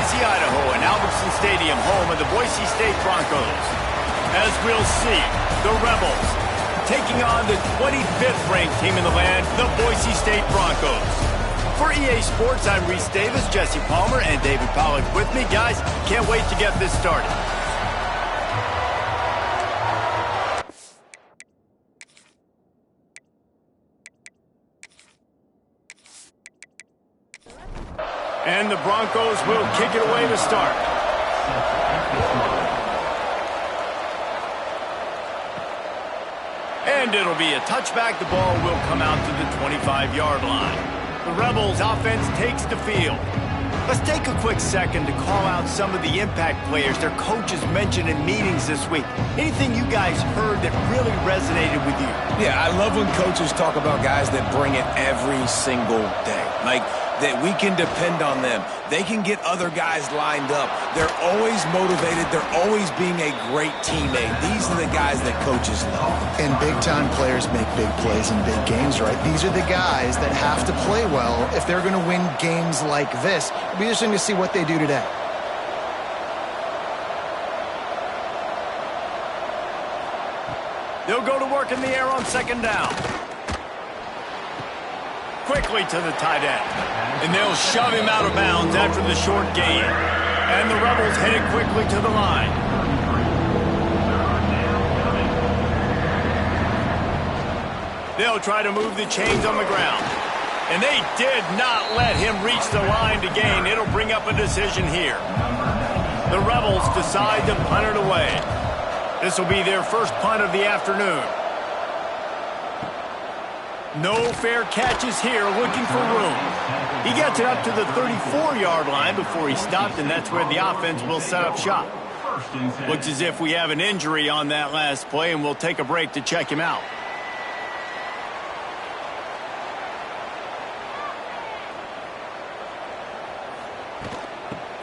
Boise, Idaho, and Albertson Stadium, home of the Boise State Broncos. As we'll see, the Rebels taking on the 25th ranked team in the land, the Boise State Broncos. For EA Sports, I'm Reese Davis, Jesse Palmer, and David Pollack with me. Guys, can't wait to get this started. And the Broncos will kick it away to start. And it'll be a touchback. The ball will come out to the 25-yard line. The Rebels offense takes the field. Let's take a quick second to call out some of the impact players their coaches mentioned in meetings this week. Anything you guys heard that really resonated with you? Yeah, I love when coaches talk about guys that bring it every single day. Like, that we can depend on them. They can get other guys lined up. They're always motivated. They're always being a great teammate. These are the guys that coaches love. And big-time players make big plays in big games, right? These are the guys that have to play well if they're going to win games like this. It'll be interesting to see what they do today. They'll go to work in the air on second down. Quickly to the tight end. And they'll shove him out of bounds after the short gain. And the Rebels headed quickly to the line. They'll try to move the chains on the ground. And they did not let him reach the line to gain. It'll bring up a decision here. The Rebels decide to punt it away. This will be their first punt of the afternoon. No fair catches here, looking for room. He gets it up to the 34-yard line before he stopped, and that's where the offense will set up shop. Looks as if we have an injury on that last play, and we'll take a break to check him out.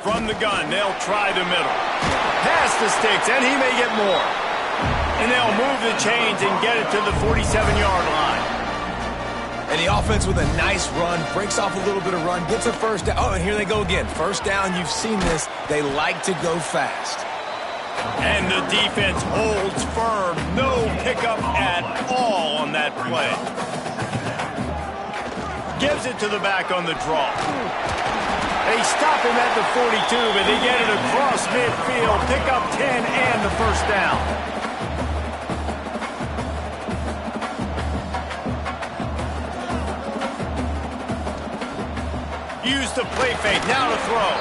From the gun, they'll try the middle. Pass the sticks, and he may get more. And they'll move the chains and get it to the 47-yard line. And the offense with a nice run, breaks off a little bit of run, gets a first down. Oh, and here they go again. First down, you've seen this. They like to go fast. And the defense holds firm. No pickup at all on that play. Gives it to the back on the draw. They stop him at the 42, but they get it across midfield. Pick up 10 and the first down. Used the play fake, now to throw.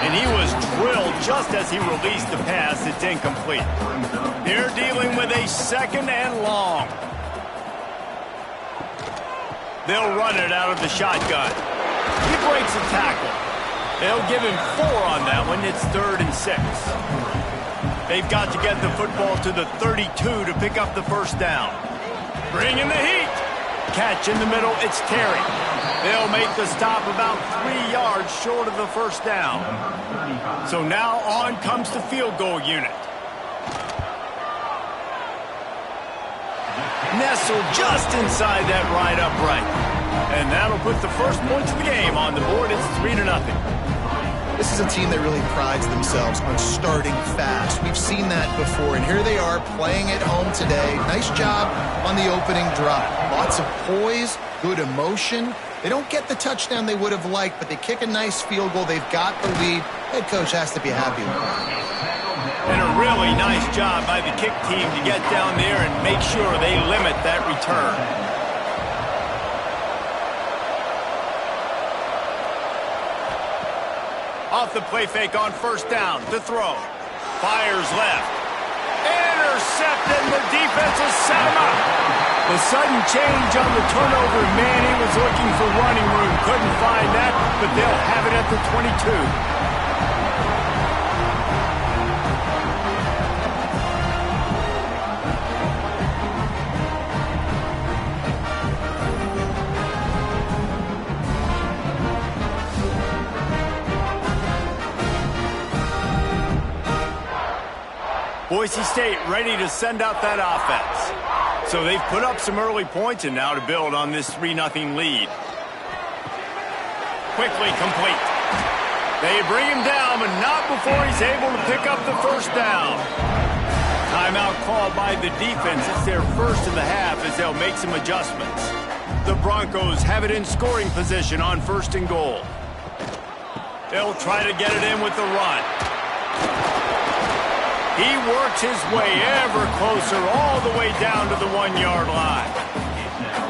And he was drilled just as he released the pass. It's incomplete. They're dealing with a second and long. They'll run it out of the shotgun. He breaks a tackle. They'll give him 4 on that one. It's 3rd and 6. They've got to get the football to the 32 to pick up the first down. Bring in the heat. Catch in the middle, it's Terry. They'll make the stop about 3 yards short of the first down. So now on comes the field goal unit. Nestled just inside that right upright. And that'll put the first points of the game on the board. It's 3-0. This is a team that really prides themselves on starting fast. We've seen that before, and here they are playing at home today. Nice job on the opening drive. Lots of poise, good emotion. They don't get the touchdown they would have liked, but they kick a nice field goal. They've got the lead. Head coach has to be happy with it. And a really nice job by the kick team to get down there and make sure they limit that return. Off the play fake on first down to throw. Fires left. Intercepted, and the defense has set him up. The sudden change on the turnover, man, he was looking for running room. Couldn't find that, but they'll have it at the 22. Boise State ready to send out that offense. So they've put up some early points and now to build on this 3-0 lead. Quickly complete. They bring him down, but not before he's able to pick up the first down. Timeout called by the defense. It's their first in the half as they'll make some adjustments. The Broncos have it in scoring position on 1st and goal. They'll try to get it in with the run. He works his way ever closer all the way down to the 1-yard line.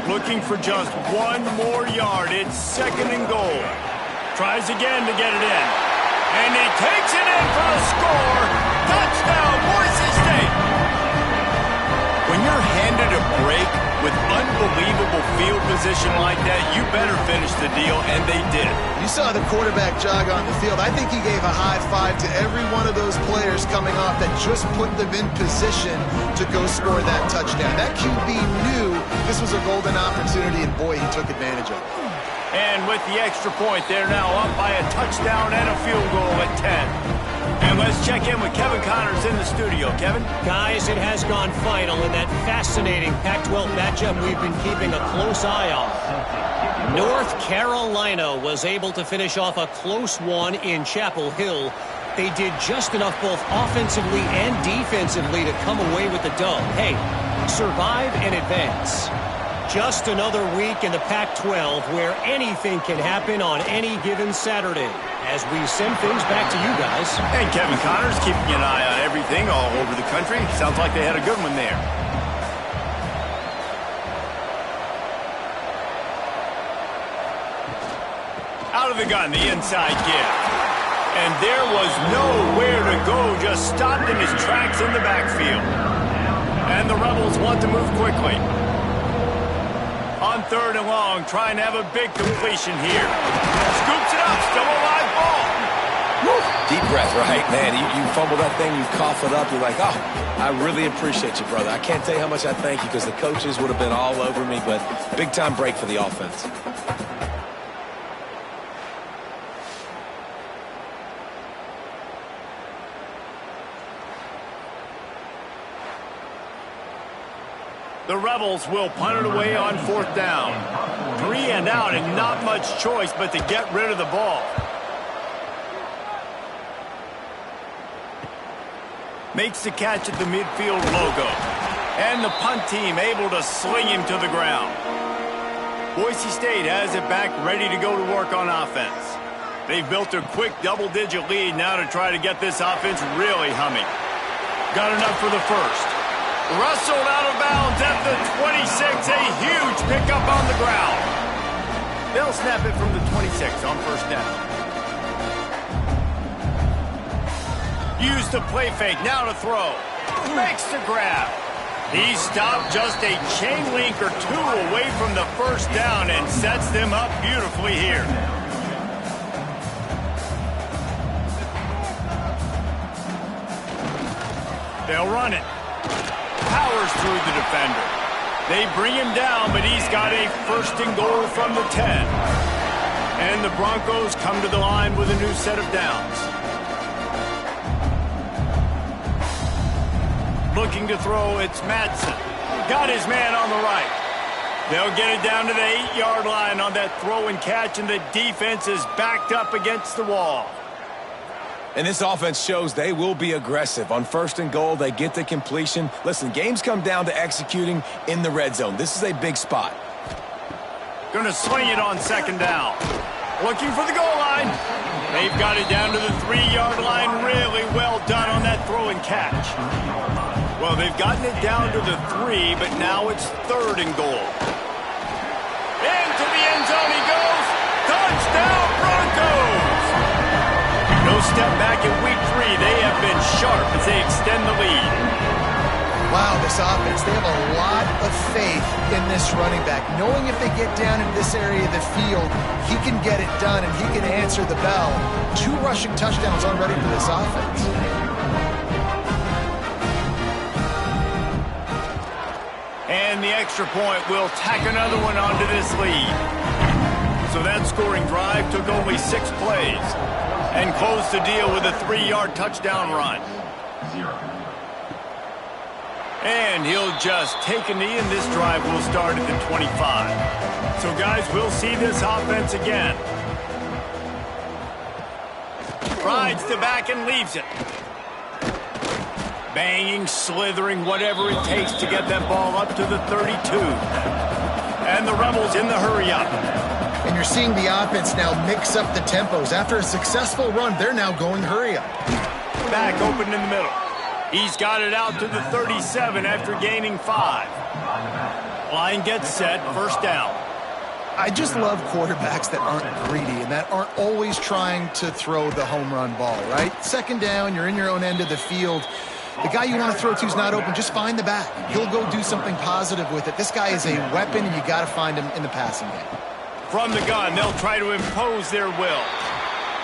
Looking for just one more yard. It's 2nd and goal. Tries again to get it in. And he takes it in for the score. Touchdown, Boise State. When you're handed a break with unbelievable field position like that, you better finish the deal, and they did. You saw the quarterback jog on the field. I think he gave a high five to every one of those players coming off that just put them in position to go score that touchdown. That QB knew this was a golden opportunity, and boy, he took advantage of it. And with the extra point, they're now up by a touchdown and a field goal at 10. And let's check in with Kevin Connors in the studio. Kevin? Guys, it has gone final in that fascinating Pac-12 matchup we've been keeping a close eye on. North Carolina was able to finish off a close one in Chapel Hill. They did just enough both offensively and defensively to come away with the dub. Hey, survive and advance. Just another week in the Pac-12 where anything can happen on any given Saturday. As we send things back to you guys. And Kevin Connors keeping an eye on everything all over the country. Sounds like they had a good one there. Out of the gun, the inside give. And there was nowhere to go, just stopped in his tracks in the backfield. And the Rebels want to move quickly. On 3rd and long, trying to have a big completion here. Scoops it up, still a live ball. Woo. Deep breath, right? Man, you fumble that thing, you cough it up, you're like, oh, I really appreciate you, brother. I can't tell you how much I thank you because the coaches would have been all over me, but big-time break for the offense. The Rebels will punt it away on 4th down. 3 and out and not much choice but to get rid of the ball. Makes the catch at the midfield logo. And the punt team able to sling him to the ground. Boise State has it back ready to go to work on offense. They've built a quick double-digit lead now to try to get this offense really humming. Got enough for the first. Wrestled out of bounds at the 26. A huge pickup on the ground. They'll snap it from the 26 on 1st down. Use the play fake. Now to throw. Makes the grab. He stopped just a chain link or two away from the 1st down and sets them up beautifully here. They'll run it. Powers through the defender. They bring him down, but he's got a 1st and goal from the 10. And the Broncos come to the line with a new set of downs. Looking to throw, it's Madsen. Got his man on the right. They'll get it down to the 8-yard line on that throw and catch, and the defense is backed up against the wall. And this offense shows they will be aggressive. On 1st and goal, they get the completion. Listen, games come down to executing in the red zone. This is a big spot. Going to swing it on 2nd down. Looking for the goal line. They've got it down to the 3-yard line. Really well done on that throw and catch. Well, they've gotten it down to the 3, but now it's 3rd and goal. Into the end zone he goes. Touchdown, Broncos! No step back in week 3. They have been sharp as they extend the lead. Wow, this offense, they have a lot of faith in this running back. Knowing if they get down in this area of the field, he can get it done and he can answer the bell. 2 rushing touchdowns already for this offense. And the extra point will tack another one onto this lead. So that scoring drive took only 6 plays and closed the deal with a 3-yard touchdown run. And he'll just take a knee, and this drive will start at the 25. So, guys, we'll see this offense again. Rides the back and leaves it. Banging, slithering, whatever it takes to get that ball up to the 32. And the Rebels in the hurry-up. And you're seeing the offense now mix up the tempos. After a successful run, they're now going hurry-up. Back open in the middle. He's got it out to the 37 after gaining 5. Line gets set, first down. I just love quarterbacks that aren't greedy and that aren't always trying to throw the home run ball, right? Second down, you're in your own end of the field. The guy you want to throw to is not open. Just find the back. He'll go do something positive with it. This guy is a weapon, and you got to find him in the passing game. From the gun, they'll try to impose their will.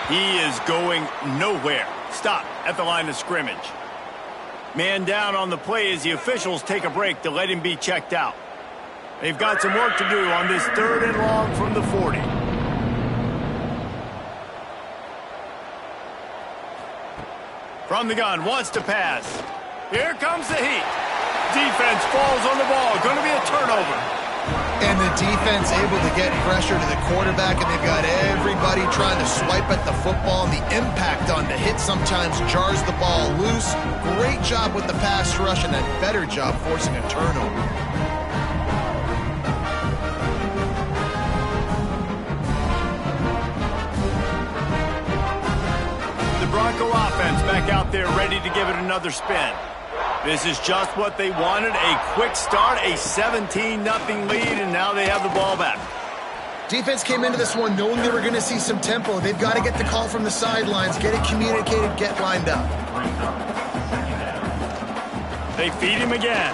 He is going nowhere. Stop at the line of scrimmage. Man down on the play as the officials take a break to let him be checked out. They've got some work to do on this 3rd and long from the 40. From the gun, wants to pass. Here comes the heat. Defense falls on the ball. Going to be a turnover. And the defense able to get pressure to the quarterback, and they've got everybody trying to swipe at the football, and the impact on the hit sometimes jars the ball loose. Great job with the pass rush, and a better job forcing a turnover. Bronco offense back out there ready to give it another spin. This is just what they wanted, a quick start, a 17-0 lead, and now they have the ball back. Defense came into this one knowing they were going to see some tempo. They've got to get the call from the sidelines, get it communicated, get lined up. They feed him again.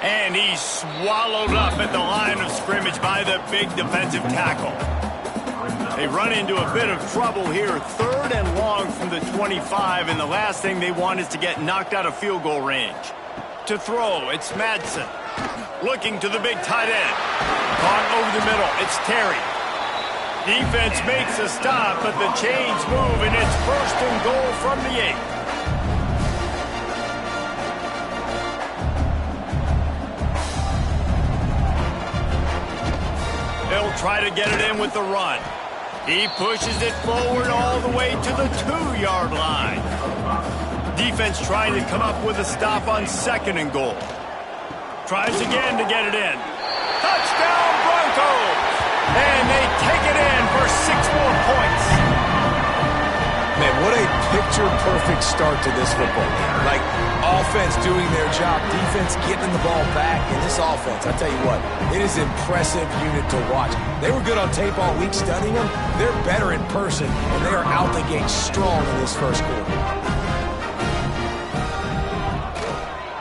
And he's swallowed up at the line of scrimmage by the big defensive tackle. They run into a bit of trouble here. 3rd and long from the 25, and the last thing they want is to get knocked out of field goal range. To throw, it's Madsen. Looking to the big tight end. Caught over the middle, it's Terry. Defense makes a stop, but the chains move, and it's 1st and goal from the 8. They'll try to get it in with the run. He pushes it forward all the way to the 2-yard line. Defense trying to come up with a stop on 2nd and goal. Tries again to get it in. Touchdown Broncos! And they take it in for 6 more points. Man, what a picture-perfect start to this football game. Like, offense doing their job, defense getting the ball back, and this offense, I tell you what, it is an impressive unit to watch. They were good on tape all week studying them. They're better in person, and they are out the gate strong in this first quarter.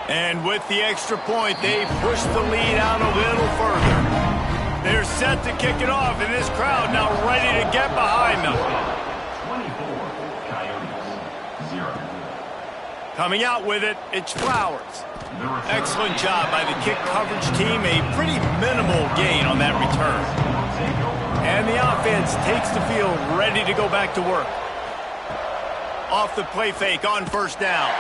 And with the extra point, they push the lead out a little further. They're set to kick it off, and this crowd now ready to get behind them. Coming out with it, it's Flowers. Excellent job by the kick coverage team. A pretty minimal gain on that return. And the offense takes the field ready to go back to work. Off the play fake on 1st down.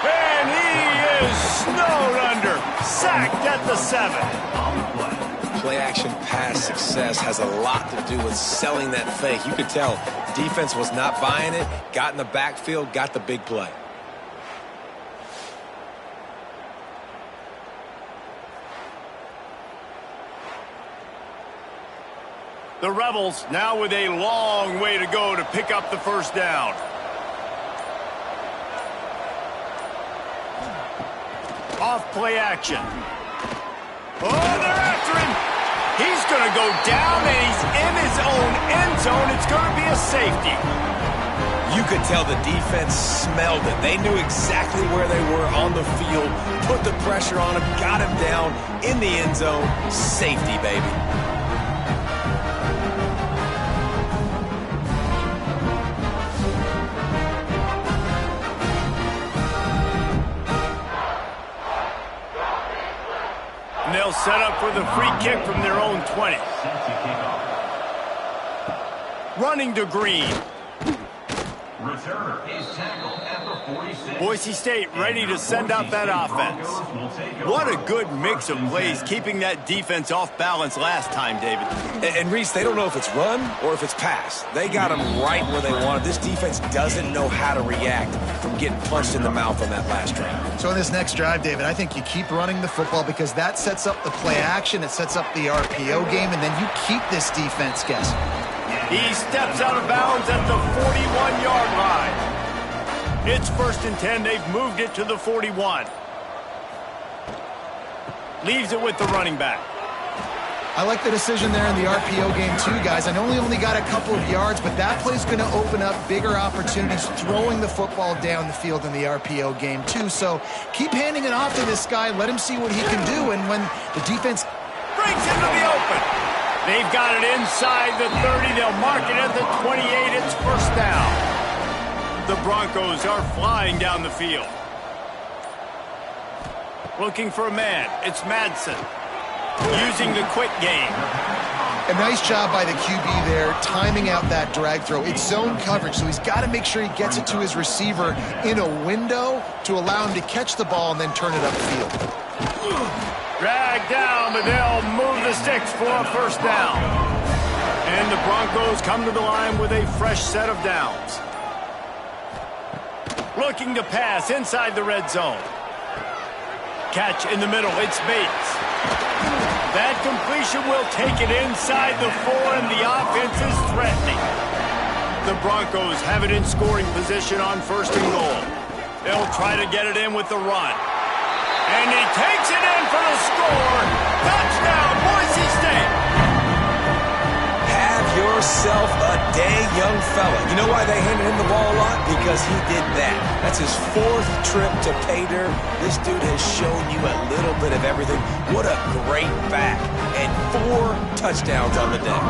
And he is snowed under. Sacked at the 7. Play-action pass success has a lot to do with selling that fake. You could tell defense was not buying it, got in the backfield, got the big play. The Rebels now with a long way to go to pick up the 1st down. Off play action. Oh, they're after him. He's going to go down, and he's in his own end zone. It's going to be a safety. You could tell the defense smelled it. They knew exactly where they were on the field, put the pressure on him, got him down in the end zone. Safety, baby. And they'll set up for the free kick from their own 20. Running to Green. Returner is tackled at the Boise State ready to send out that offense. What a good mix of plays keeping that defense off balance last time, David. And Reese, they don't know if it's run or if it's pass. They got them right where they wanted. This defense doesn't know how to react from getting punched in the mouth on that last drive. So in this next drive, David, I think you keep running the football because that sets up the play action, it sets up the RPO game, and then you keep this defense guessing. He steps out of bounds at the 41-yard line. It's 1st and 10. They've moved it to the 41. Leaves it with the running back. I like the decision there in the RPO game too, guys. I know he only got a couple of yards, but that play's going to open up bigger opportunities throwing the football down the field in the RPO game too. So keep handing it off to this guy. Let him see what he can do. And when the defense brings into the open, they've got it inside the 30. They'll mark it at the 28. It's 1st down. The Broncos are flying down the field. Looking for a man. It's Madsen. Using the quick game. A nice job by the QB there, timing out that drag throw. It's zone coverage, so he's got to make sure he gets it to his receiver in a window to allow him to catch the ball and then turn it upfield. Drag down, but they'll move the sticks for a 1st down. And the Broncos come to the line with a fresh set of downs. Looking to pass inside the red zone. Catch in the middle. It's Bates. That completion will take it inside the 4, and the offense is threatening. The Broncos have it in scoring position on 1st and goal. They'll try to get it in with the run. And he takes it in for the score. Touchdown, Boise State. Have yourself a day, young fella. You know why they handed him the ball a lot? Because he did that. That's his 4th trip to pay dirt. This dude has shown you a little bit of everything. What a great back. And 4 touchdowns on the day.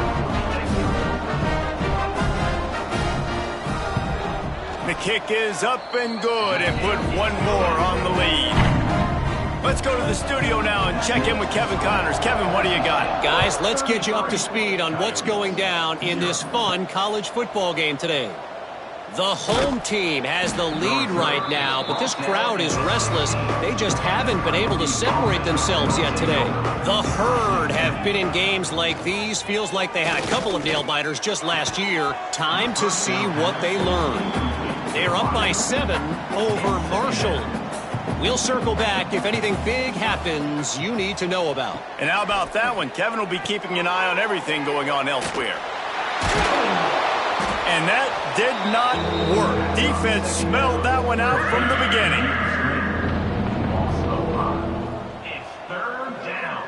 The kick is up and good and put one more on the lead. Let's go to the studio now and check in with Kevin Connors. Kevin, what do you got? Guys, let's get you up to speed on what's going down in this fun college football game today. The home team has the lead right now, but this crowd is restless. They just haven't been able to separate themselves yet today. The Herd have been in games like these. Feels like they had a couple of nail-biters just last year. Time to see what they learned. They're up by 7 over Marshall. We'll circle back if anything big happens you need to know about. And how about that one? Kevin will be keeping an eye on everything going on elsewhere. And that did not work. Defense smelled that one out from the beginning. It's 3rd down.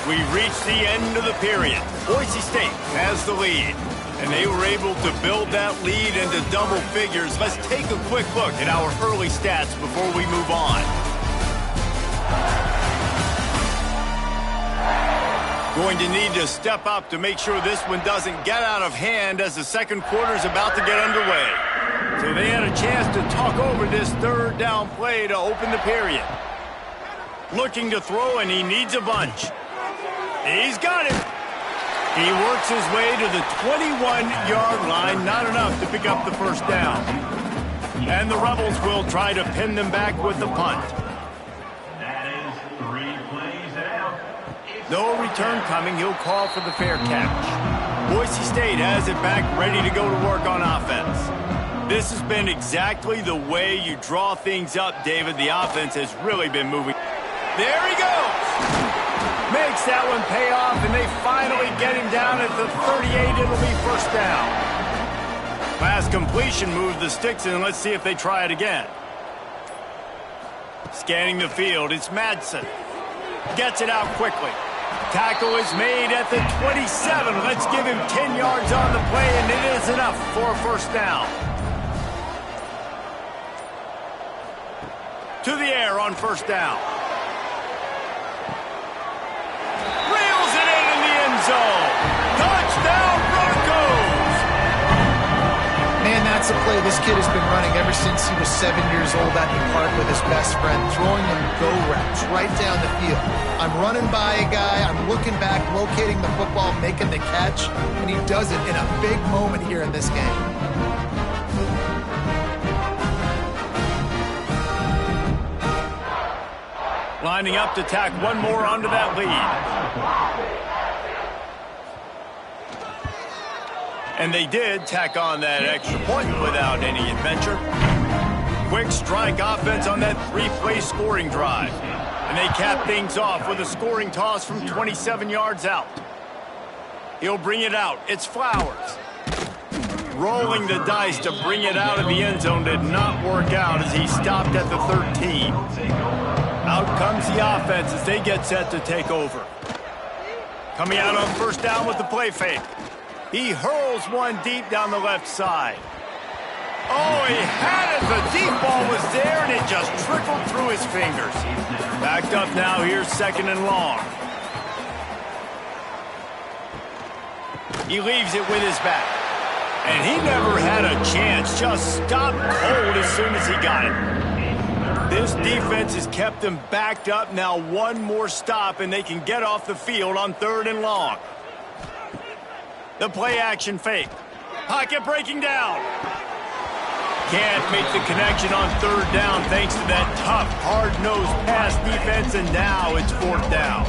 We reached the end of the period. Boise State has the lead. And they were able to build that lead into double figures. Let's take a quick look at our early stats before we move on. Going to need to step up to make sure this one doesn't get out of hand as the second quarter is about to get underway. So they had a chance to talk over this 3rd down play to open the period. Looking to throw, and he needs a bunch. He's got it. He works his way to the 21-yard line, not enough to pick up the 1st down. And the Rebels will try to pin them back with the punt. That is 3 plays out. No return coming. He'll call for the fair catch. Boise State has it back, ready to go to work on offense. This has been exactly the way you draw things up, David. The offense has really been moving. There he goes. Makes that one pay off, and they finally get him down at the 38. It'll be 1st down. Last completion moved the sticks, and let's see if they try it again. Scanning the field, it's Madsen. Gets it out quickly. Tackle is made at the 27. Let's give him 10 yards on the play, and it is enough for a 1st down. To the air on 1st down. Zone. Touchdown, Broncos! Man, that That's a play this kid has been running ever since he was 7 years old at the park with his best friend, throwing them go routes right down the field. I'm running by a guy, I'm looking back, locating the football, making the catch, and he does it in a big moment here in this game. Lining up to tack one more onto that lead. And they did tack on that extra point without any adventure. Quick strike offense on that three-play scoring drive. And they cap things off with a scoring toss from 27 yards out. He'll bring it out. It's Flowers. Rolling the dice to bring it out of the end zone did not work out as he stopped at the 13. Out comes the offense as they get set to take over. Coming out on first down with the play fake. He hurls one deep down the left side. Oh, he had it. The deep ball was there, and it just trickled through his fingers. Backed up now. Here's second and long. He leaves it with his back. And he never had a chance. Just stopped cold as soon as he got it. This defense has them them backed up. Now one more stop, and they can get off the field on third and long. The play action fake. Pocket breaking down. Can't make the connection on third down thanks to that tough, hard-nosed pass defense, and now it's fourth down.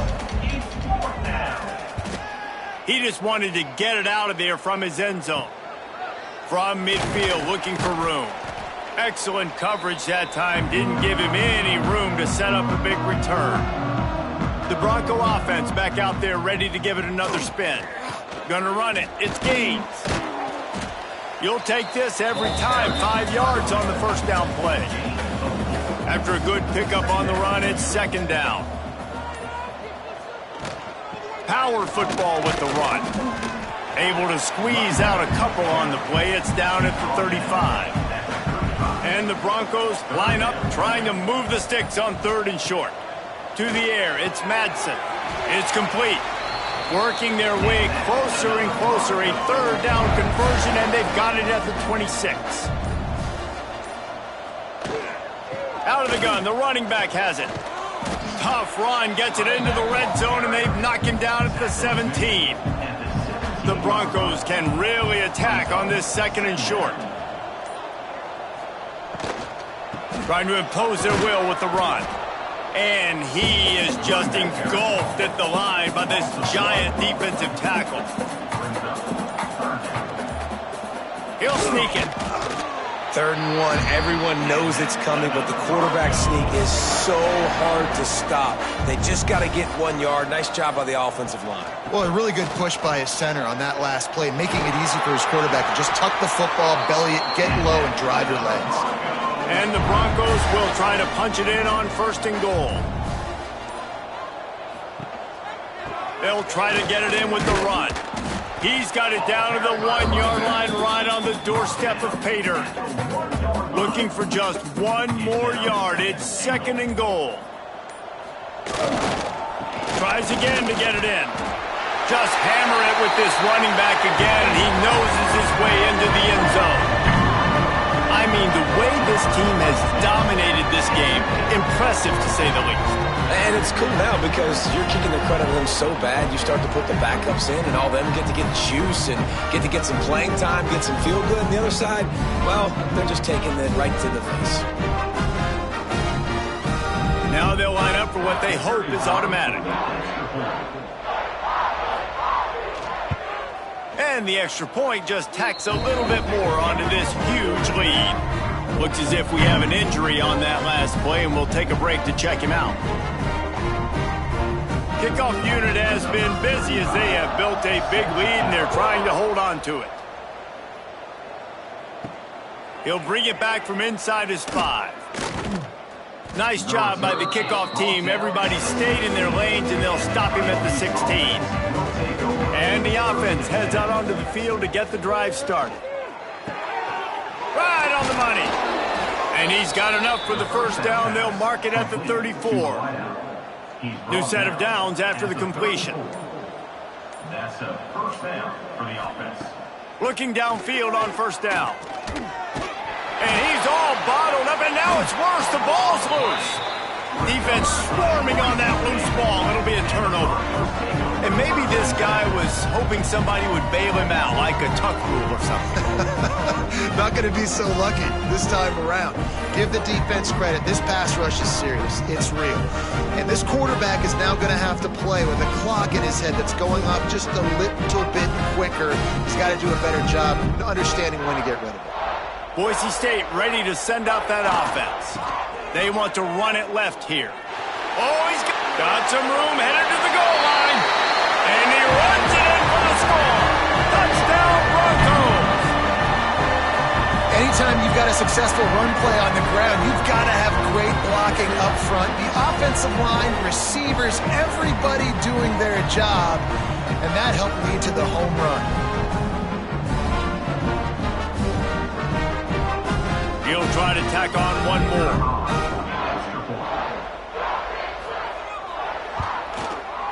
He just wanted to get it out of there from his end zone. From midfield, looking for room. Excellent coverage that time. Didn't give him any room to set up a big return. The Bronco offense back out there ready to give it another spin. Gonna run it. It's Gaines. You'll take this every time. 5 yards on the first down play. After a good pickup on the run, it's second down. Power football with the run. Able to squeeze out a couple on the play. It's down at the 35. And the Broncos line up trying to move the sticks on third and short. To the air, it's Madsen. It's complete. Working their way closer and closer. A third down conversion, and they've got it at the 26. Out of the gun, the running back has it. Tough run, gets it into the red zone, and they've knocked him down at the 17. The Broncos can really attack on this second and short. Trying to impose their will with the run. And he is just engulfed at the line by this giant defensive tackle. He'll sneak it. Third and one. Everyone knows it's coming, but the quarterback sneak is so hard to stop. They just got to get 1 yard. Nice job by the offensive line. Well, a really good push by his center on that last play, making it easy for his quarterback to just tuck the football, belly it, get low, and drive your legs. And the Broncos will try to punch it in on first and goal. They'll try to get it in with the run. He's got it down to the 1 yard line right on the doorstep of Pater. Looking for just one more yard. It's second and goal. Tries again to get it in. Just hammer it with this running back again, and he noses his way into the end zone. I mean, the way this team has dominated this game, impressive to say the least. And it's cool now because you're kicking the credit of them so bad, you start to put the backups in, and all them get to get juice and get to get some playing time, get some feel good. And the other side, well, they're just taking it right to the face. Now they'll line up for what they hope is automatic. And the extra point just tacks a little bit more onto this huge lead. Looks as if we have an injury on that last play, and we'll take a break to check him out. Kickoff unit has been busy as they have built a big lead, and they're trying to hold on to it. He'll bring it back from inside his 5. Nice job by the kickoff team. Everybody stayed in their lanes, and they'll stop him at the 16. And the offense heads out onto the field to get the drive started. Right on the money. And he's got enough for the first down. They'll mark it at the 34. New set of downs after the completion. That's a first down for the offense. Looking downfield on first down. And he's all bottled up, and now it's worse. The ball's loose. Defense swarming on that loose ball. It'll be a turnover. And maybe this guy was hoping somebody would bail him out, like a tuck rule or something. Not going to be so lucky this time around. Give the defense credit. This pass rush is serious. It's real. And this quarterback is now going to have to play with a clock in his head that's going up just a little bit quicker. He's got to do a better job understanding when to get rid of it. Boise State ready to send out that offense. They want to run it left here. Oh, he's got some room headed to the goal line. And he runs it in for the score. Touchdown, Broncos. Anytime you've got a successful run play on the ground, you've got to have great blocking up front. The offensive line, receivers, everybody doing their job. And that helped lead to the home run. He'll try to tack on one more.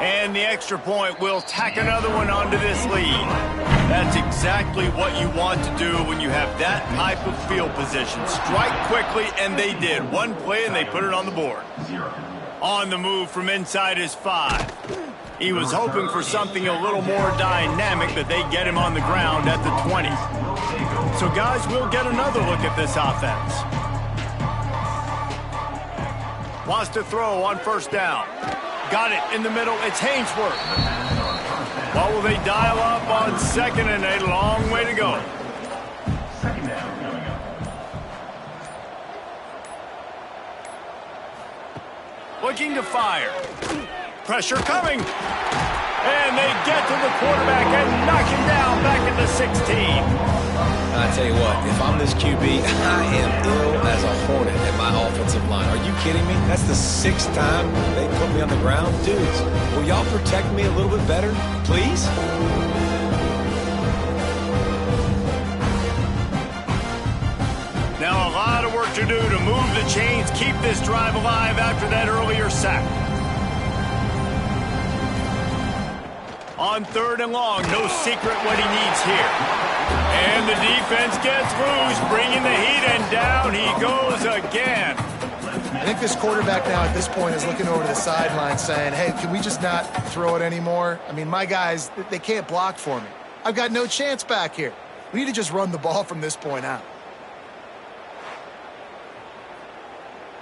And the extra point will tack another one onto this lead. That's exactly what you want to do when you have that type of field position. Strike quickly, and they did. One play, and they put it on the board. On the move from inside his 5. He was hoping for something a little more dynamic, but they get him on the ground at the 20. So, guys, we'll get another look at this offense. Wants to throw on first down. Got it in the middle. It's Hainsworth. What will they dial up on second and a long way to go? Second down coming up. Looking to fire. Pressure coming. And they get to the quarterback and knock him down back at the 16. I tell you what, if I'm this QB, I am ill as a hornet at my offensive line. Are you kidding me? That's the 6th time they put me on the ground. Dudes, will y'all protect me a little bit better, please? Now a lot of work to do to move the chains, keep this drive alive after that earlier sack. On 3rd and long, no secret what he needs here. And the defense gets loose, bringing the heat, and down he goes again. I think this quarterback now at this point is looking over to the sideline saying, hey, can we just not throw it anymore? I mean, my guys, they can't block for me. I've got no chance back here. We need to just run the ball from this point out.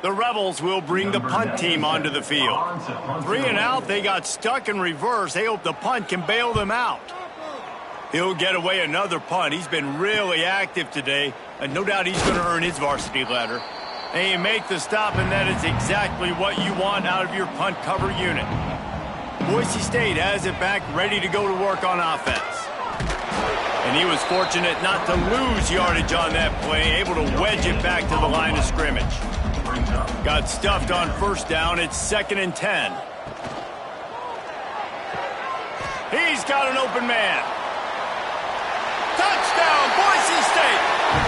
The Rebels will bring the punt team onto the field. 3 and out, they got stuck in reverse. They hope the punt can bail them out. He'll get away another punt. He's been really active today, and no doubt he's going to earn his varsity letter. And you make the stop, and that is exactly what you want out of your punt cover unit. Boise State has it back, ready to go to work on offense. And he was fortunate not to lose yardage on that play, able to wedge it back to the line of scrimmage. Got stuffed on first down. It's 2nd and 10. He's got an open man. Touchdown, Boise State!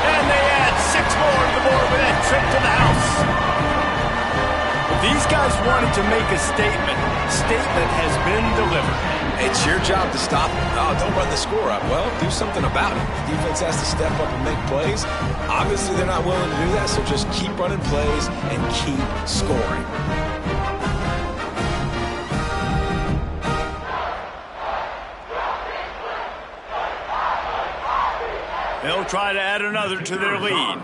And they add 6 more to the board with that trip to the house. These guys wanted to make a statement. Statement has been delivered. It's your job to stop them. Oh, don't run the score up. Well, do something about it. The defense has to step up and make plays. Obviously, they're not willing to do that, so just keep running plays and keep scoring. They'll try to add another to their lead.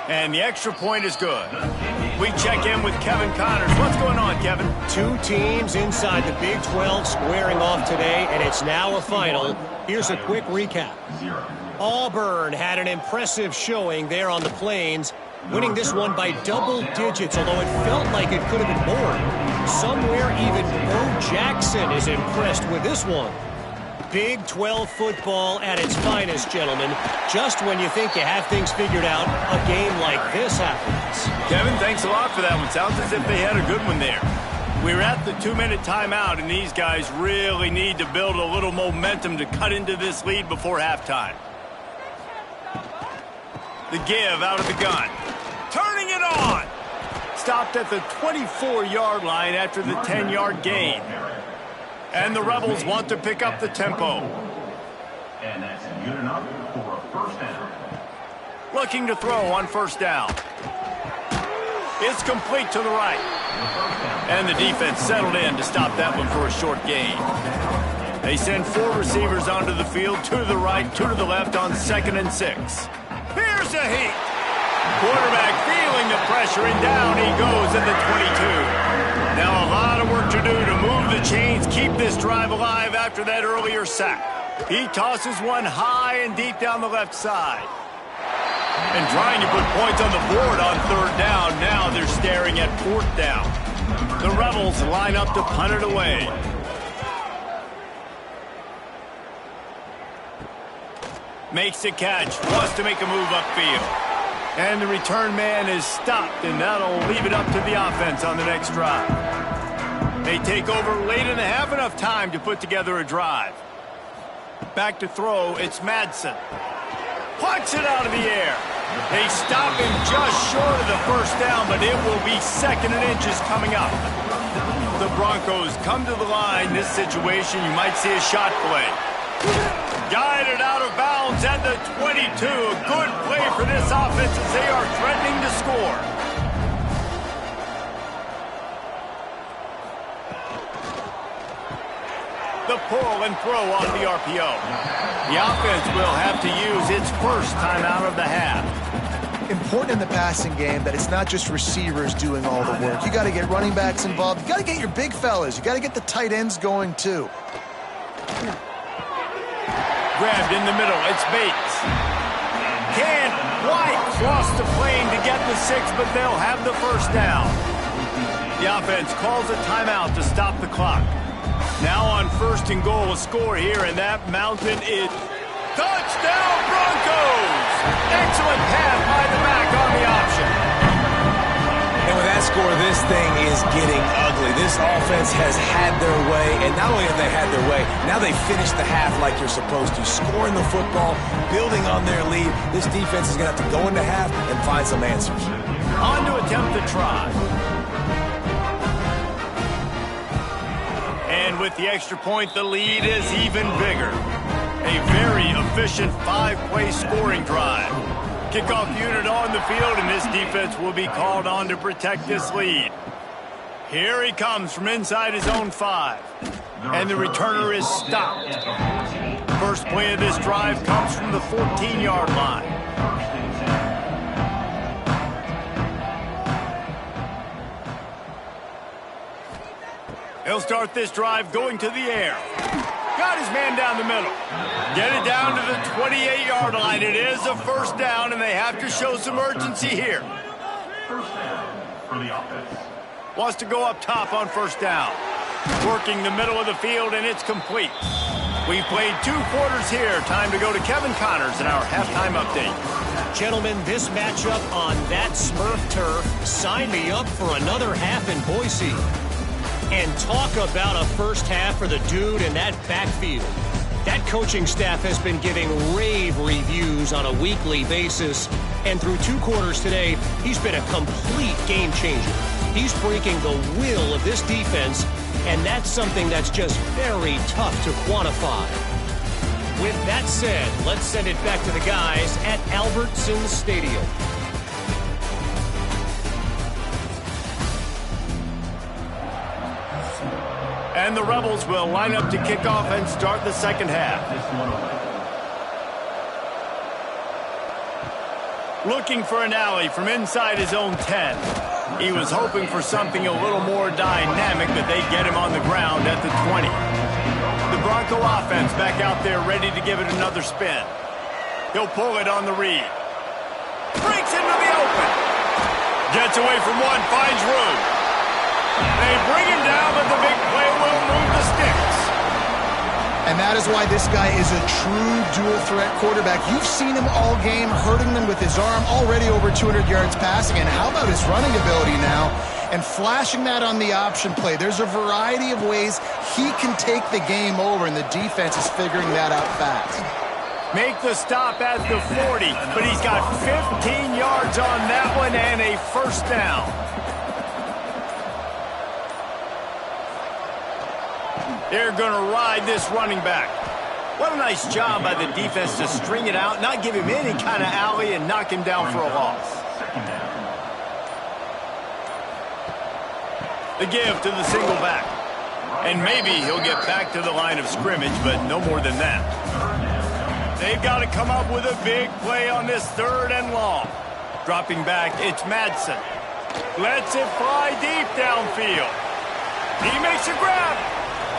And the extra point is good. We check in with Kevin Connors. What's going on, Kevin? 2 teams inside the Big 12 squaring off today, and it's now a final. Here's a quick recap. Auburn had an impressive showing there on the Plains, winning this one by double digits, although it felt like it could have been more. Somewhere even Bo Jackson is impressed with this one. Big 12 football at its finest, gentlemen. Just when you think you have things figured out, a game like this happens. Kevin, thanks a lot for that one. Sounds as if they had a good one there. We're at the 2-minute timeout, and these guys really need to build a little momentum to cut into this lead before halftime. The give out of the gun. Turning it on. Stopped at the 24-yard line after the 10-yard gain. And the Rebels want to pick up the tempo. And that's good enough for a first down. Looking to throw on first down. It's complete to the right. And the defense settled in to stop that one for a short gain. They send 4 receivers onto the field, 2 to the right, 2 to the left on 2nd and 6. Here's a heat. Quarterback feeling the pressure, and down he goes at the 22. Now a lot of work to do to move the chains, keep this drive alive after that earlier sack. He tosses one high and deep down the left side. And trying to put points on the board on 3rd down. Now they're staring at 4th down. The Rebels line up to punt it away. Makes the catch, wants to make a move upfield. And the return man is stopped, and that'll leave it up to the offense on the next drive. They take over late in the half, enough time to put together a drive. Back to throw, it's Madsen. Punts it out of the air. They stop him just short of the first down, but it will be 2nd and inches coming up. The Broncos come to the line. This situation, you might see a shot play. Guided out of bounds at the 22. A good play for this offense as they are threatening to score. The pull and throw on the RPO. The offense will have to use its first timeout of the half. Important in the passing game that it's not just receivers doing all the work. You got to get running backs involved. You got to get your big fellas. You got to get the tight ends going too. Grabbed in the middle, it's Bates. Can't quite cross the plane to get the 6, but they'll have the first down. The offense calls a timeout to stop the clock. Now on 1st and goal, a score here, and that mountain is touchdown Broncos! Excellent pass by the back on the option. And with that score, this thing is getting ugly. This offense has had their way, and not only have they had their way, now they finished the half like you're supposed to, scoring the football, building on their lead. This defense is going to have to go into half and find some answers. On to attempt the try. And with the extra point, the lead is even bigger. A very efficient 5-play scoring drive. Kickoff unit on the field, and this defense will be called on to protect this lead. Here he comes from inside his own 5. And the returner is stopped. First play of this drive comes from the 14-yard line. He'll start this drive going to the air. Got his man down the middle. Get it down to the 28-yard line. It is a first down, and they have to show some urgency here. First down for the offense. Wants to go up top on first down. Working the middle of the field, and it's complete. We've played 2 quarters here. Time to go to Kevin Connors in our halftime update. Gentlemen, this matchup on that Smurf turf, sign me up for another half in Boise. And talk about a first half for the dude in that backfield. That coaching staff has been giving rave reviews on a weekly basis. And through 2 quarters today, he's been a complete game changer. He's breaking the will of this defense, and that's something that's just very tough to quantify. With that said, let's send it back to the guys at Albertson Stadium. And the Rebels will line up to kick off and start the second half. Looking for an alley from inside his own 10. He was hoping for something a little more dynamic, but they get him on the ground at the 20. The Bronco offense back out there ready to give it another spin. He'll pull it on the read. Breaks into the open. Gets away from one, finds room. They bring him down, but the big play will move the sticks. And that is why this guy is a true dual-threat quarterback. You've seen him all game, hurting them with his arm, already over 200 yards passing. And how about his running ability now? And flashing that on the option play. There's a variety of ways he can take the game over, and the defense is figuring that out fast. Make the stop at the 40, but he's got 15 yards on that one and a first down. They're going to ride this running back. What a nice job by the defense to string it out, not give him any kind of alley, and knock him down for a loss. The give to the single back. And maybe he'll get back to the line of scrimmage, but no more than that. They've got to come up with a big play on this 3rd and long. Dropping back, it's Madsen. Lets it fly deep downfield. He makes a grab.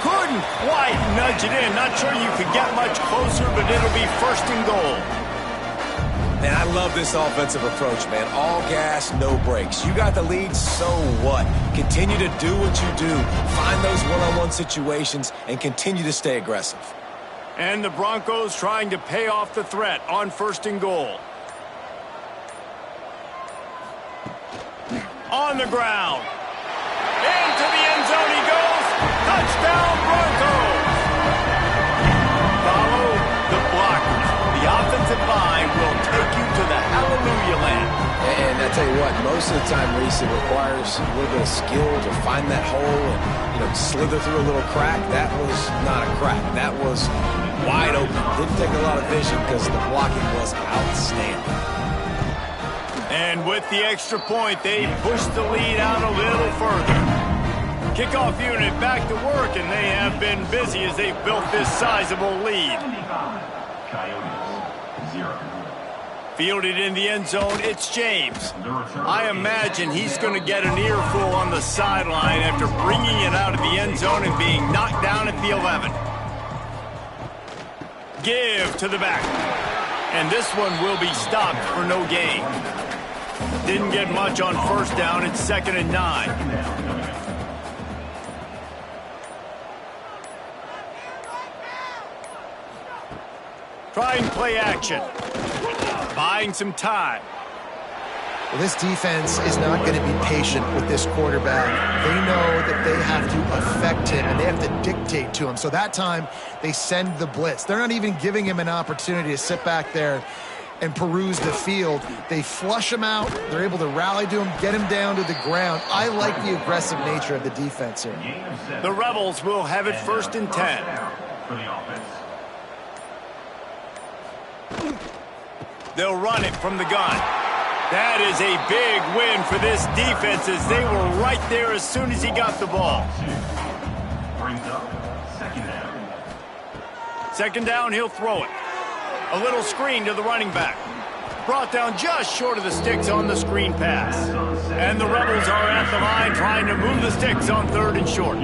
Couldn't quite nudge it in. Not sure you could get much closer, but it'll be 1st and goal. Man, I love this offensive approach, man. All gas, no brakes. You got the lead, so what? Continue to do what you do. Find those one-on-one situations and continue to stay aggressive. And the Broncos trying to pay off the threat on 1st and goal. On the ground. Into the end zone he goes. Touchdown, Broncos. Follow the blockers. The offensive line will take you to the hallelujah land. And I tell you what, most of the time, Reese, it requires a little bit of skill to find that hole and, slither through a little crack. That was not a crack. That was wide open. Didn't take a lot of vision because the blocking was outstanding. And with the extra point, they push the lead out a little further. Kickoff unit back to work, and they have been busy as they've built this sizable lead. Fielded in the end zone, it's James. I imagine he's going to get an earful on the sideline after bringing it out of the end zone and being knocked down at the 11. Give to the back. And this one will be stopped for no gain. Didn't get much on 1st down. It's 2nd and 9. Trying play action. Buying some time. Well, this defense is not going to be patient with this quarterback. They know that they have to affect him, and they have to dictate to him. So that time, they send the blitz. They're not even giving him an opportunity to sit back there and peruse the field. They flush him out. They're able to rally to him, get him down to the ground. I like the aggressive nature of the defense here. The Rebels will have it 1st and 10. They'll run it from the gun. That is a big win for this defense as they were right there as soon as he got the ball. Brings up 2nd down. 2nd down, he'll throw it. A little screen to the running back. Brought down just short of the sticks on the screen pass. And the Rebels are at the line trying to move the sticks on 3rd and short.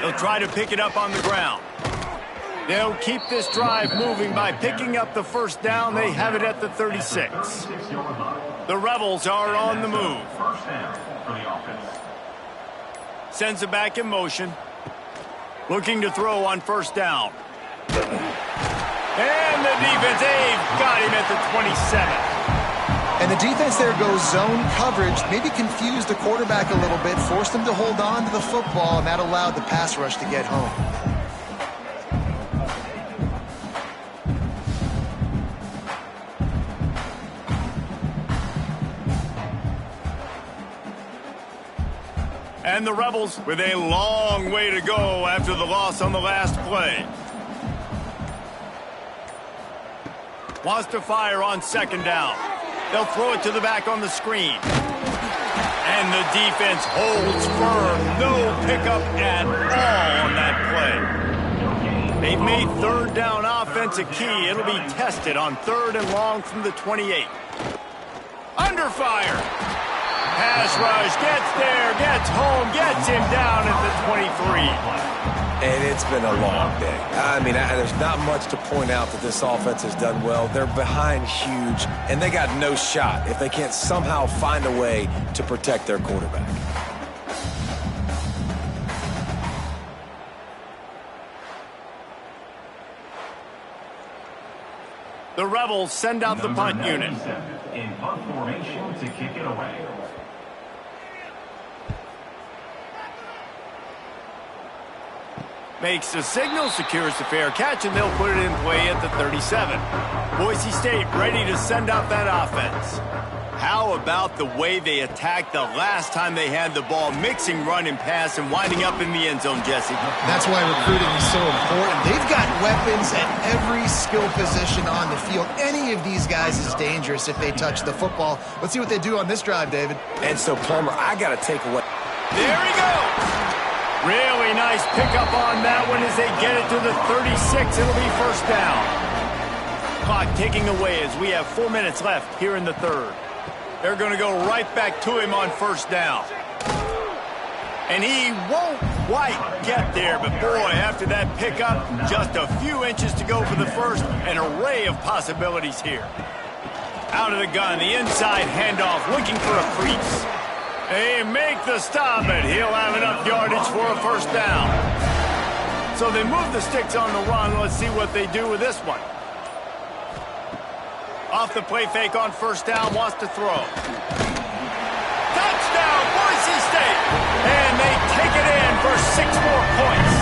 They'll try to pick it up on the ground. They'll keep this drive moving by picking up the 1st down. They have it at the 36. The Rebels are on the move. Sends it back in motion. Looking to throw on 1st down. And the defense, they've got him at the 27. And the defense there goes zone coverage, maybe confused the quarterback a little bit, forced him to hold on to the football, and that allowed the pass rush to get home. And the Rebels with a long way to go after the loss on the last play. Wants to fire on 2nd down. They'll throw it to the back on the screen. And the defense holds firm. No pickup at all on that play. They've made 3rd down offense a key. It'll be tested on 3rd and long from the 28. Under fire. Pass rush, gets there, gets home, gets him down at the 23. And it's been a long day. I mean, there's not much to point out that this offense has done well. They're behind huge, and they got no shot if they can't somehow find a way to protect their quarterback. The Rebels send out the punt unit. In punt formation to kick it away. Makes the signal, secures the fair catch, and they'll put it in play at the 37. Boise State ready to send out that offense. How about the way they attacked the last time they had the ball, mixing run and pass and winding up in the end zone, Jesse? That's why recruiting is so important. They've got weapons at every skill position on the field. Any of these guys is dangerous if they touch the football. Let's see what they do on this drive, David. And so, Plummer, I got to take away. There he goes. Really nice pickup on that one as they get it to the 36. It'll be first down. Clock ticking away as we have 4 minutes left here in the third. They're going to go right back to him on first down. And he won't quite get there, but boy, after that pickup, just a few inches to go for the first. An array of possibilities here. Out of the gun, the inside handoff, looking for a crease. They make the stop, and he'll have enough yardage for a first down. So they move the sticks on the run. Let's see what they do with this one. Off the play fake on first down, wants to throw. Touchdown, Boise State! And they take it in for 6 more points.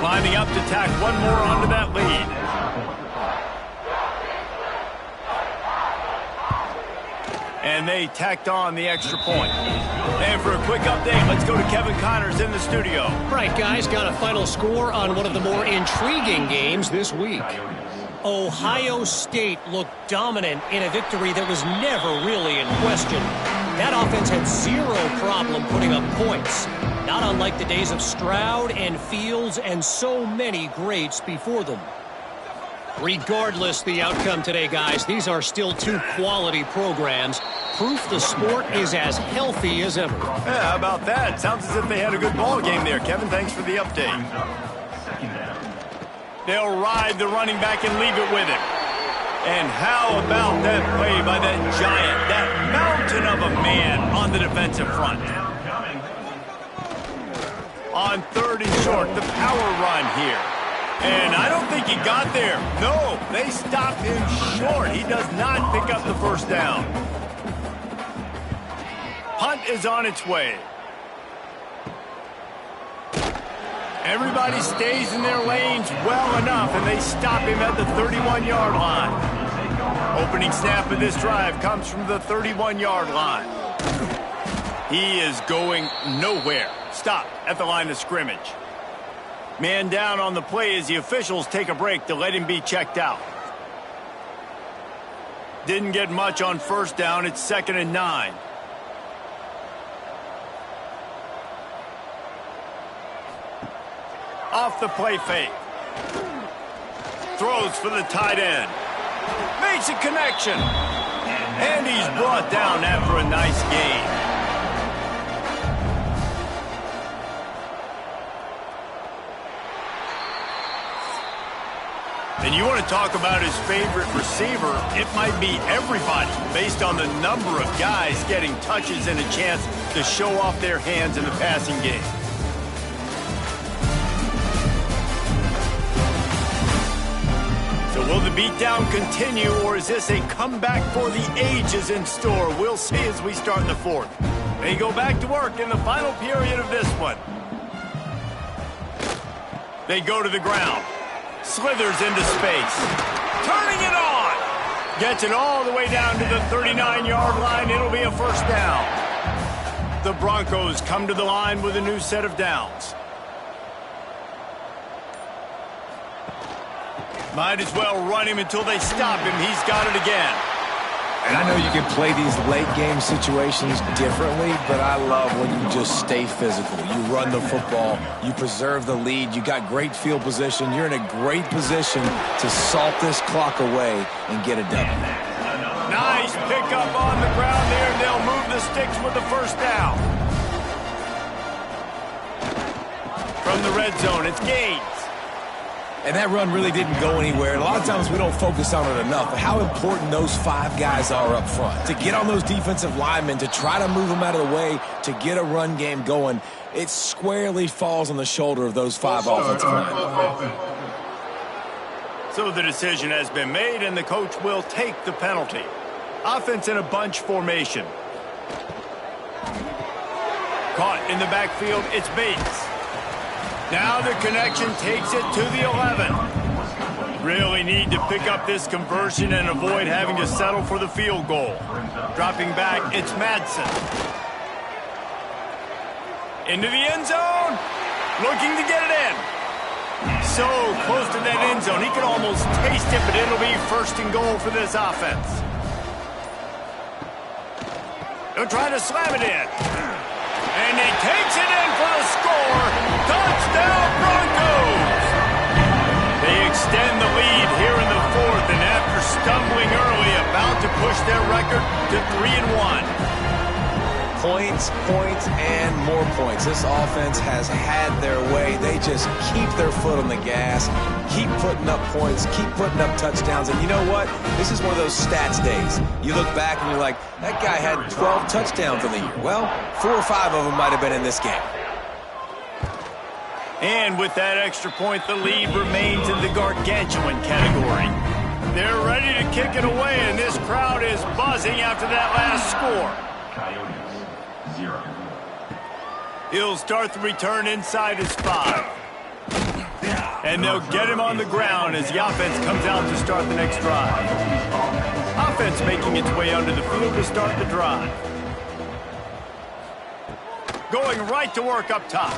Lining up to tack one more onto that lead. And they tacked on the extra point. And for a quick update, let's go to Kevin Connors in the studio. Right, guys, got a final score on one of the more intriguing games this week. Ohio State looked dominant in a victory that was never really in question. That offense had zero problem putting up points. Not unlike the days of Stroud and Fields and so many greats before them. Regardless the outcome today, guys, these are still 2 quality programs. Proof the sport is as healthy as ever. Yeah, how about that? Sounds as if they had a good ball game there. Kevin, thanks for the update. They'll ride the running back and leave it with him. And how about that play by that giant, that mountain of a man on the defensive front? On 3rd and short, the power run here. And I don't think he got there. No, they stopped him short. He does not pick up the first down. Punt is on its way. Everybody stays in their lanes well enough, and they stop him at the 31-yard line. Opening snap of this drive comes from the 31-yard line. He is going nowhere. Stopped at the line of scrimmage. Man down on the play as the officials take a break to let him be checked out. Didn't get much on first down. It's 2nd and 9. Off the play fake. Throws for the tight end. Makes a connection. And he's brought down after a nice gain. And you want to talk about his favorite receiver, it might be everybody, based on the number of guys getting touches and a chance to show off their hands in the passing game. So will the beatdown continue, or is this a comeback for the ages in store? We'll see as we start the 4th. They go back to work in the final period of this one. They go to the ground. Slithers into space. Turning it on. Gets it all the way down to the 39-yard line. It'll be a first down. The Broncos come to the line with a new set of downs. Might as well run him until they stop him. He's got it again. And I know you can play these late-game situations differently, but I love when you just stay physical. You run the football. You preserve the lead. You got great field position. You're in a great position to salt this clock away and get a W. Nice pickup on the ground there. They'll move the sticks with the first down. From the red zone, it's Gaines. And that run really didn't go anywhere. A lot of times we don't focus on it enough, but how important those 5 guys are up front. To get on those defensive linemen, to try to move them out of the way, to get a run game going, it squarely falls on the shoulder of those 5 offensive linemen. So the decision has been made, and the coach will take the penalty. Offense in a bunch formation. Caught in the backfield, it's Bates. Now the connection takes it to the 11. Really need to pick up this conversion and avoid having to settle for the field goal. Dropping back, it's Madsen. Into the end zone. Looking to get it in. So close to that end zone. He can almost taste it, but it'll be first and goal for this offense. They'll try to slam it in. And he takes it in for the score. Touchdown, Broncos! They extend the lead here in the fourth, and after stumbling early, about to push their record to 3-1. Points, points, and more points. This offense has had their way. They just keep their foot on the gas, keep putting up points, keep putting up touchdowns. And you know what? This is one of those stats days. You look back and you're like, that guy had 12 touchdowns in the year. Well, 4 or 5 of them might have been in this game. And with that extra point, the lead remains in the gargantuan category. They're ready to kick it away, and this crowd is buzzing after that last score. Coyotes, 0. He'll start the return inside his 5. And they'll get him on the ground as the offense comes out to start the next drive. Offense making its way onto the field to start the drive. Going right to work up top.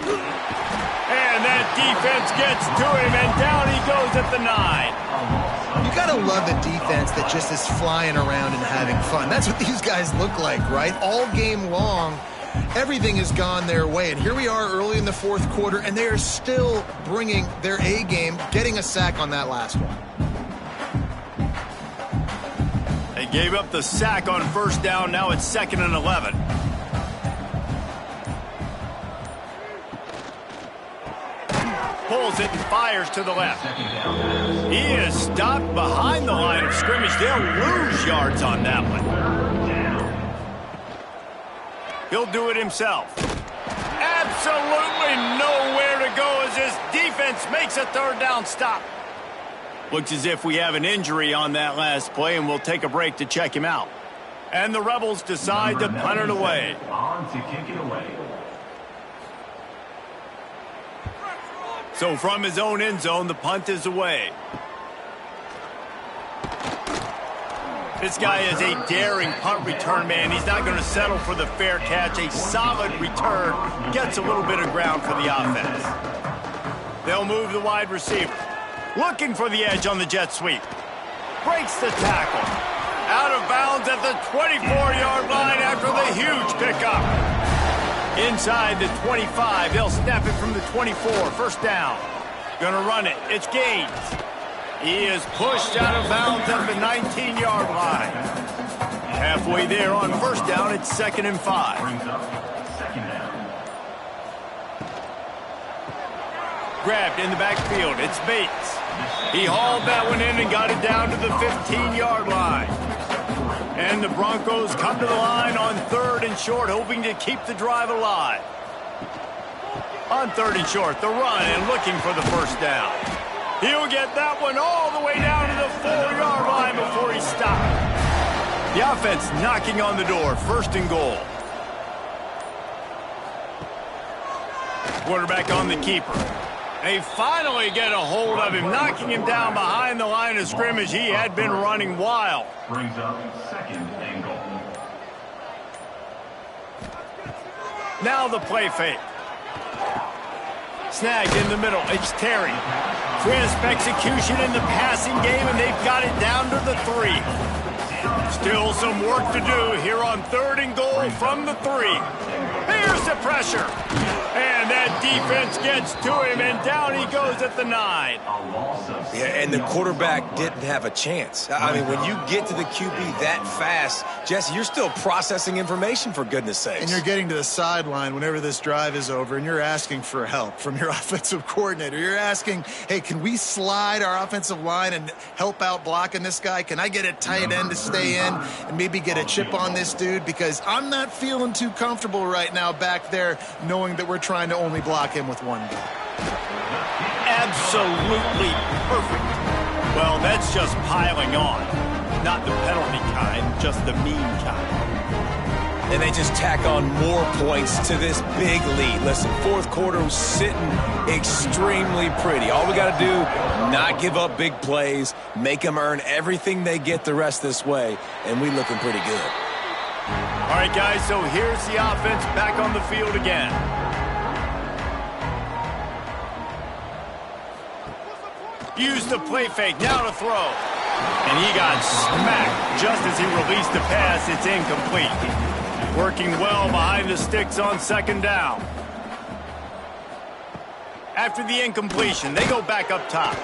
And that defense gets to him, and down he goes at the 9. You got to love a defense that just is flying around and having fun. That's what these guys look like, right? All game long, everything has gone their way. And here we are early in the fourth quarter, and they are still bringing their A game, getting a sack on that last one. They gave up the sack on first down. Now it's 2nd and 11. Pulls it and fires to the left. He is stopped behind the line of scrimmage. They'll lose yards on that one. He'll do it himself. Absolutely nowhere to go as this defense makes a 3rd down stop. Looks as if we have an injury on that last play, and we'll take a break to check him out. And the Rebels decide to punt it away. On to kick it away. So from his own end zone, the punt is away. This guy is a daring punt return man. He's not going to settle for the fair catch. A solid return gets a little bit of ground for the offense. They'll move the wide receiver. Looking for the edge on the jet sweep. Breaks the tackle. Out of bounds at the 24-yard line after the huge pickup. Inside the 25, they'll snap it from the 24. First down. Gonna run it. It's Gaines. He is pushed out of bounds at the 19-yard line. Halfway there on first down, it's 2nd and 5. Brings up 2nd down. Grabbed in the backfield. It's Bates. He hauled that one in and got it down to the 15-yard line. And the Broncos come to the line on 3rd and short, hoping to keep the drive alive. On 3rd and short, the run and looking for the first down. He'll get that one all the way down to the 4-yard line before he stopped. The offense knocking on the door, 1st and goal. Quarterback on the keeper. They finally get a hold of him, knocking him down behind the line of scrimmage. He had been running wild. Brings up 2nd and goal. Now the play fake. Snagged in the middle. It's Terry. Crisp execution in the passing game, and they've got it down to the 3. Still some work to do here on 3rd and goal from the 3. Here's the pressure. And that defense gets to him, and down he goes at the 9. Yeah, and the quarterback didn't have a chance. I mean, when you get to the QB that fast, Jesse, you're still processing information, for goodness sakes. And you're getting to the sideline whenever this drive is over, and you're asking for help from your offensive coordinator. You're asking, hey, can we slide our offensive line and help out blocking this guy? Can I get a tight end to stay in and maybe get a chip on this dude? Because I'm not feeling too comfortable right now back there knowing that we're trying to only block him with one guy. Absolutely perfect. Well, that's just piling on. Not the penalty kind, just the mean kind. And they just tack on more points to this big lead. Listen, fourth quarter was sitting extremely pretty. All we got to do, not give up big plays, make them earn everything they get the rest this way, and we looking pretty good. All right, guys, so here's the offense back on the field again. Use the play fake, now to throw. And he got smacked just as he released the pass. It's incomplete. Working well behind the sticks on second down. After the incompletion, they go back up top.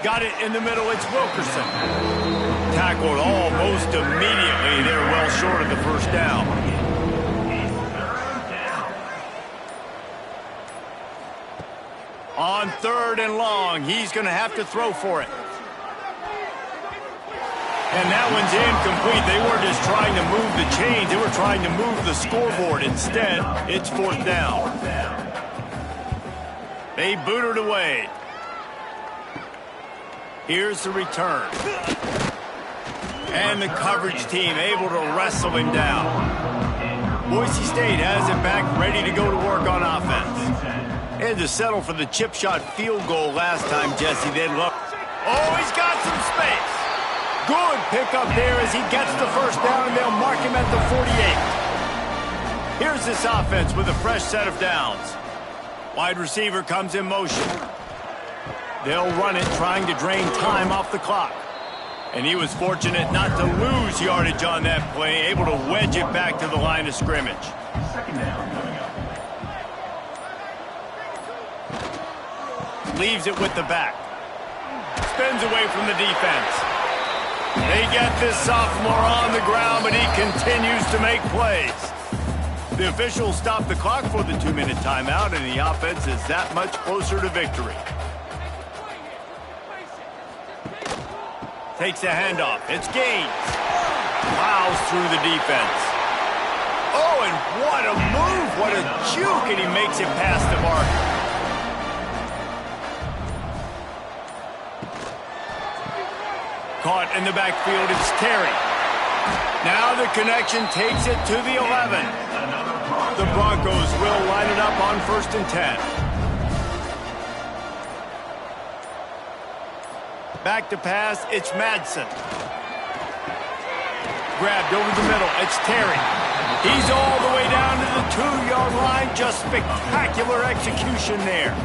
Got it in the middle, it's Wilkerson. Tackled almost immediately. They're well short of the first down. On third and long, he's going to have to throw for it. And that one's incomplete. They weren't just trying to move the chains. They were trying to move the scoreboard. Instead, it's fourth down. They boot it away. Here's the return. And the coverage team able to wrestle him down. Boise State has it back, ready to go to work on offense. And to settle for the chip shot field goal last time, Jesse. They look. Oh, he's got some space. Good pickup there as he gets the first down, and they'll mark him at the 48. Here's this offense with a fresh set of downs. Wide receiver comes in motion. They'll run it, trying to drain time off the clock. And he was fortunate not to lose yardage on that play, able to wedge it back to the line of scrimmage. Second down coming up. Leaves it with the back. Spins away from the defense. They get this sophomore on the ground, but he continues to make plays. The officials stop the clock for the 2-minute timeout, and the offense is that much closer to victory. Takes a handoff. It's Gaines. Plows through the defense. Oh, and what a move. What a juke, and he makes it past the marker. Caught in the backfield, it's Terry. Now the connection takes it to the 11. The Broncos will line it up on 1st and 10. Back to pass, it's Madsen. Grabbed over the middle, it's Terry. He's all the way down to the 2-yard line. Just spectacular execution there.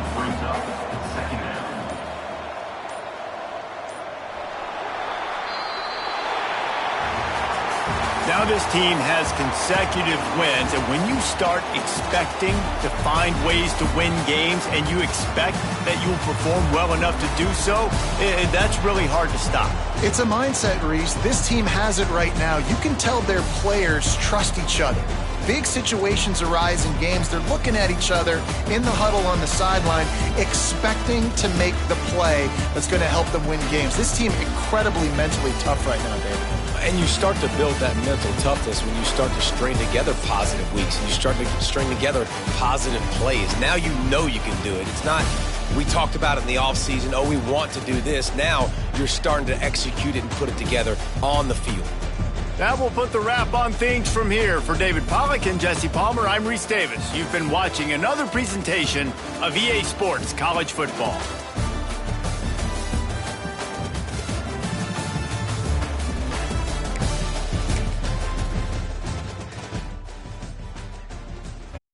Now this team has consecutive wins, and when you start expecting to find ways to win games and you expect that you'll perform well enough to do so, that's really hard to stop. It's a mindset, Reese. This team has it right now. You can tell their players trust each other. Big situations arise in games. They're looking at each other in the huddle on the sideline, expecting to make the play that's going to help them win games. This team incredibly mentally tough right now, David. And you start to build that mental toughness when you start to string together positive weeks and you start to string together positive plays. Now you know you can do it. It's not, we talked about it in the offseason, oh, we want to do this. Now you're starting to execute it and put it together on the field. That will put the wrap on things from here. For David Pollack and Jesse Palmer, I'm Reese Davis. You've been watching another presentation of EA Sports College Football.